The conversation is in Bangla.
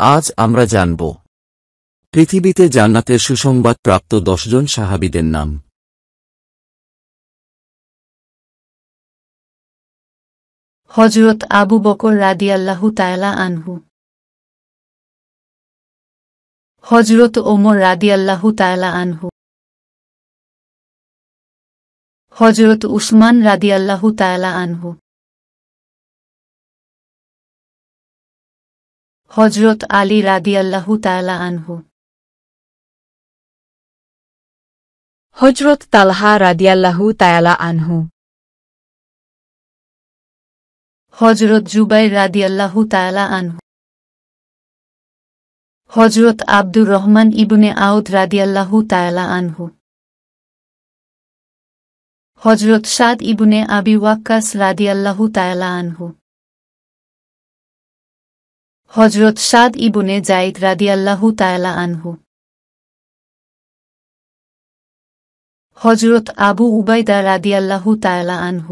আজ আমরা জানব পৃথিবীতে জান্নাতের সুসংবাদ প্রাপ্ত 10 জন সাহাবীদের নাম। হযরত আবু বকর রাদিয়াল্লাহু তাআলা আনহু, হযরত ওমর রাদিয়াল্লাহু তাআলা আনহু, হযরত উসমান রাদিয়াল্লাহু তাআলা আনহু, হযরত আলী রাদিয়াল্লাহু তাআলা আনহু, হযরত তালহা রাদিয়াল্লাহু তাআলা আনহু, হযরত জুবাইর রাদিয়াল্লাহু তাআলা আনহু, হযরত আব্দুর রহমান ইবনে আউদ রাদিয়াল্লাহু তাআলা আনহু, হযরত সাদ ইবনে আবি ওয়াক্কাস রাদিয়াল্লাহু তাআলা আনহু, হযরত সাদ ইবনে যায়েদ রাদিয়াল্লাহু তাআলা আনহু, হযরত আবু উবাইদা রাদিয়াল্লাহু তাআলা আনহু।